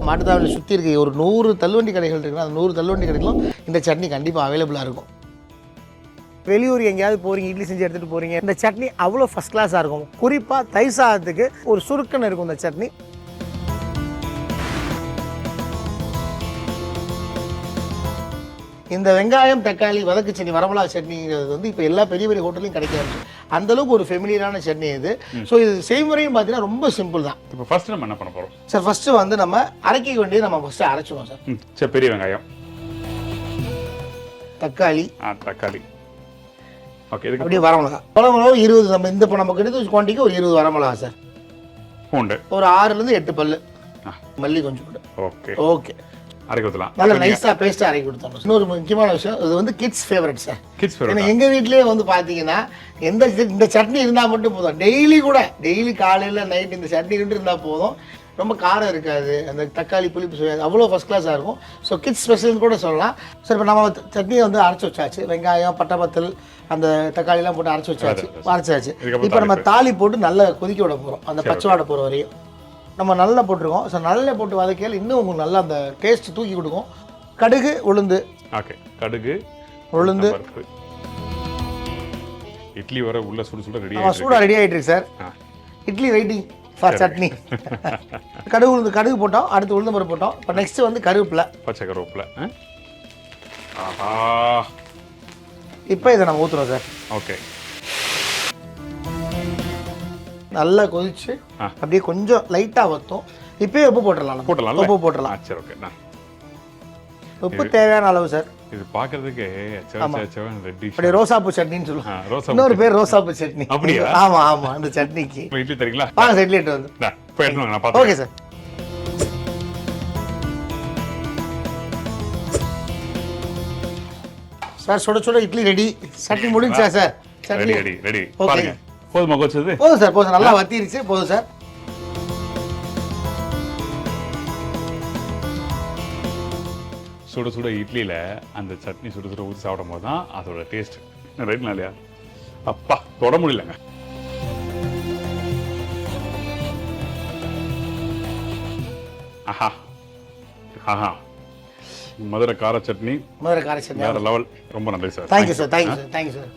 மாட்டுத்தாவணியை சுற்றி இருக்க ஒரு 100 தள்ளுவண்டி கடைகள் இருக்குன்னா அந்த 100 தள்ளுவண்டி கடைகளும் இந்த சட்னி கண்டிப்பாக அவைலபிளாக இருக்கும். வெளியூர் எங்கேயாவது போகிறீங்க, இட்லி செஞ்சு எடுத்துகிட்டு போகிறீங்க, இந்த சட்னி அவ்வளோ ஃபஸ்ட் கிளாஸாக இருக்கும். குறிப்பாக தயிர் சாதத்துக்கு ஒரு சுருக்குன்னு இருக்கும் இந்த சட்னி. இந்த வெங்காயம் தக்காளி வதக்கு சட்னி வரமிளகா சட்னிங்கிறது வந்து இப்போ எல்லா பெரிய பெரிய ஹோட்டலையும் கிடைக்காது. அந்தளவுக்கு ஒரு ஃபெமிலியரான சட்னி இது. ஸோ இது செய்முறையும் பார்த்தீங்கன்னா ரொம்ப சிம்பிள் தான். இப்போ ஃபர்ஸ்ட் நம்ம என்ன பண்ண போகிறோம் சார்? ஃபஸ்ட்டு வந்து நம்ம அரைக்க வேண்டியது நம்ம ஃபஸ்ட்டு அரைச்சிடுவோம் சார். சரி, பெரிய வெங்காயம், தக்காளி, தக்காளி, ஓகே. இதுக்கு அப்படியே வரமிளகா 20 நம்ம இந்த இப்போ நமக்கு எடுத்து குவான்டிட்டிக்கு ஒரு 20 வரமிளகா சார். பூண்டு ஒரு 6லேருந்து 8 பல்லு, மல்லி கொஞ்சம் கூட. ஓகே ஓகே, அரைக்க ஊற்றலாம். நல்லா நைஸாக பேஸ்ட்டாக அரைக்கி கொடுத்தோம். இன்னொரு முக்கியமான விஷயம், இது வந்து kids favourite sir. Kids favourite. ஏன்னா எங்கள் வீட்லேயே வந்து பார்த்தீங்கன்னா இந்த சட்னி இருந்தால் மட்டும் போதும். டெய்லி காலையில் நைட் இந்த சட்னி இருந்தால் போதும். ரொம்ப காரம் இருக்காது, அந்த தக்காளி புளிப்பு சுவை அவ்வளோ ஃபஸ்ட் கிளாஸாக இருக்கும். ஸோ கிட்ஸ் ஸ்பெஷல்னு கூட சொல்லலாம். சார் இப்போ நம்ம சட்னியை வந்து அரைச்சி வச்சாச்சு. வெங்காயம், பட்டை, அந்த தக்காளிலாம் போட்டு அரைச்சி வச்சாச்சு. இப்போ நம்ம தாலி போட்டு நல்லா கொதிக்க விட போகிறோம், அந்த பச்சை வாடை போகிற வரையும். நம்ம நல்லா போட்டிருக்கோம். ஸோ நல்லா போட்டு வதக்கையில் இன்னும் உங்களுக்கு நல்லா அந்த டேஸ்ட் தூக்கி கொடுக்கும். கடுகு, உளுந்து. ஓகே, கடுகு, உளுந்து. இட்லி வர உள்ள சுட ரெடி சூடாக ரெடி ஆகிட்டு இருக்கு sir. Idli waiting for chutney. கடுகு போட்டோம், அடுத்து உளுந்து பருப்பு போட்டோம். இப்போ நெக்ஸ்ட் வந்து கருவேப்பிலை, பச்சை கருவேப்பிலை. இப்போ இதை நம்ம ஊற்றுறோம் சார். ஓகே, நல்லா கொதிச்சு அப்படியே கொஞ்சம் லைட்டாக வற்றும். இப்போயே உப்பு போட்டுடலாம். உப்பு போட்டுடலாம். சரி, ஓகே. உப்பு தேவையான அளவு சார். இது பார்க்கறதுக்கு அப்படியே ரோசாப்பூ சட்னின்னு சொல்லுவாங்க. இன்னொரு பேர் ரோசாப்பூ சட்னி. அப்படியா? ஆமா ஆமா, அந்த சட்னிக்கு இட்லி தரீங்களா? வாங்க சார், இட்லி எடுத்து வந்து. Okay sir. சார் சுட சுட இட்லி ரெடி. சட்னி முடிஞ்சா சார்? சட்னி ரெடி. பாருங்க, போதுமா கோச்சது? போதும் சார், போதும். நல்லா வத்திருச்சு, போதும் சார். சுட சுட இட்லியில் அந்த சட்னி சுட சுட ஊற்றி சாப்பிடும் போது தான் அதோட டேஸ்ட் ரைட்னா இல்லையா? அப்பா, தொட முடியலங்க. ஆஹா ஆஹா, மதுரை கார சட்னி, வேற லெவல். ரொம்ப நன்றி சார். Thank you sir.